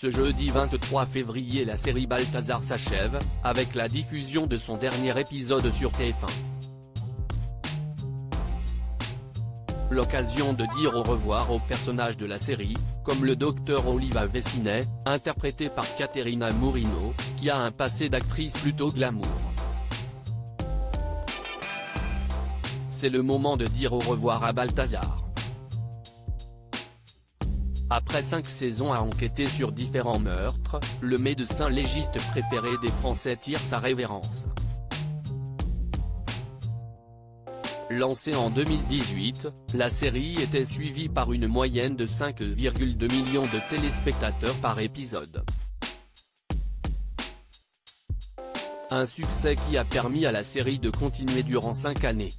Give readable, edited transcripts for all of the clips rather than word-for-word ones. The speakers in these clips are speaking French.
Ce jeudi 23 février, la série Balthazar s'achève, avec la diffusion de son dernier épisode sur TF1. L'occasion de dire au revoir aux personnages de la série, comme le docteur Oliva Vessinet, interprété par Caterina Murino, qui a un passé d'actrice plutôt glamour. C'est le moment de dire au revoir à Balthazar. Après 5 saisons à enquêter sur différents meurtres, le médecin légiste préféré des Français tire sa révérence. Lancée en 2018, la série était suivie par une moyenne de 5,2 millions de téléspectateurs par épisode. Un succès qui a permis à la série de continuer durant 5 années.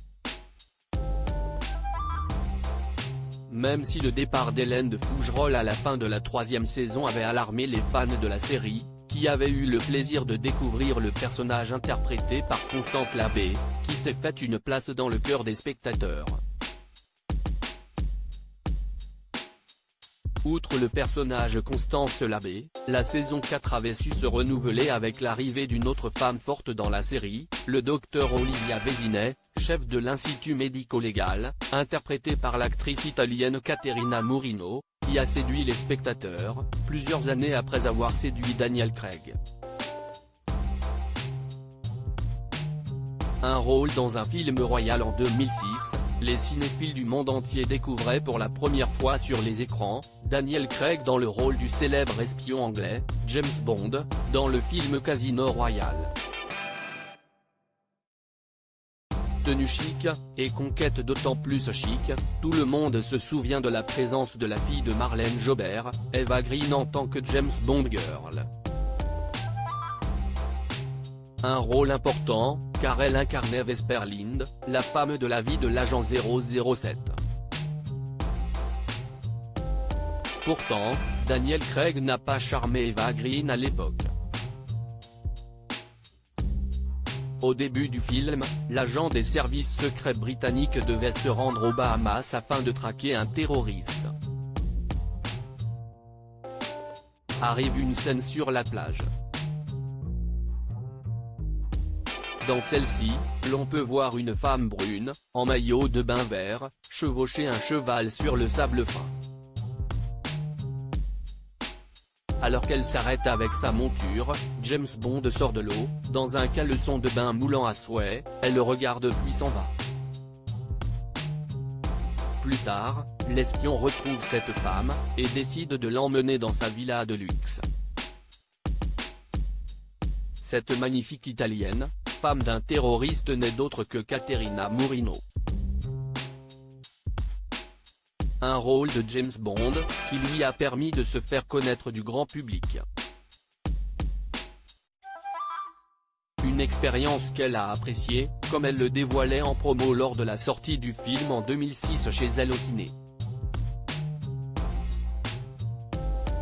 Même si le départ d'Hélène de Fougerolles à la fin de la 3e saison avait alarmé les fans de la série, qui avaient eu le plaisir de découvrir le personnage interprété par Constance Labbé, qui s'est fait une place dans le cœur des spectateurs. Outre le personnage Constance Labbé, la saison 4 avait su se renouveler avec l'arrivée d'une autre femme forte dans la série, le docteur Olivia Vessinet, chef de l'Institut médico-légal, interprété par l'actrice italienne Caterina Murino, qui a séduit les spectateurs, plusieurs années après avoir séduit Daniel Craig. Un rôle dans un film royal en 2006, les cinéphiles du monde entier découvraient pour la première fois sur les écrans, Daniel Craig dans le rôle du célèbre espion anglais, James Bond, dans le film Casino Royale. Tenue chic, et conquête d'autant plus chic, tout le monde se souvient de la présence de la fille de Marlène Jobert, Eva Green en tant que James Bond Girl. Un rôle important, car elle incarnait Vesper Lynd, la femme de la vie de l'agent 007. Pourtant, Daniel Craig n'a pas charmé Eva Green à l'époque. Au début du film, l'agent des services secrets britanniques devait se rendre aux Bahamas afin de traquer un terroriste. Arrive une scène sur la plage. Dans celle-ci, l'on peut voir une femme brune, en maillot de bain vert, chevaucher un cheval sur le sable fin. Alors qu'elle s'arrête avec sa monture, James Bond sort de l'eau, dans un caleçon de bain moulant à souhait, elle le regarde puis s'en va. Plus tard, l'espion retrouve cette femme, et décide de l'emmener dans sa villa de luxe. Cette magnifique italienne, femme d'un terroriste n'est d'autre que Caterina Murino. Un rôle de James Bond, qui lui a permis de se faire connaître du grand public. Une expérience qu'elle a appréciée, comme elle le dévoilait en promo lors de la sortie du film en 2006 chez elle au ciné.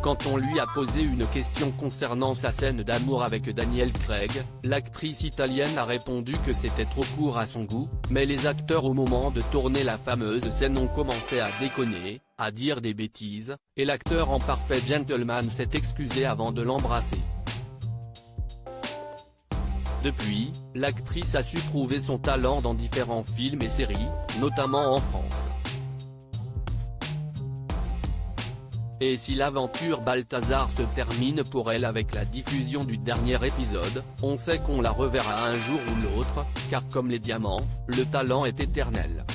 Quand on lui a posé une question concernant sa scène d'amour avec Daniel Craig, l'actrice italienne a répondu que c'était trop court à son goût, mais les acteurs au moment de tourner la fameuse scène ont commencé à déconner, à dire des bêtises, et l'acteur en parfait gentleman s'est excusé avant de l'embrasser. Depuis, l'actrice a su prouver son talent dans différents films et séries, notamment en France. Et si l'aventure Balthazar se termine pour elle avec la diffusion du dernier épisode, on sait qu'on la reverra un jour ou l'autre, car comme les diamants, le talent est éternel.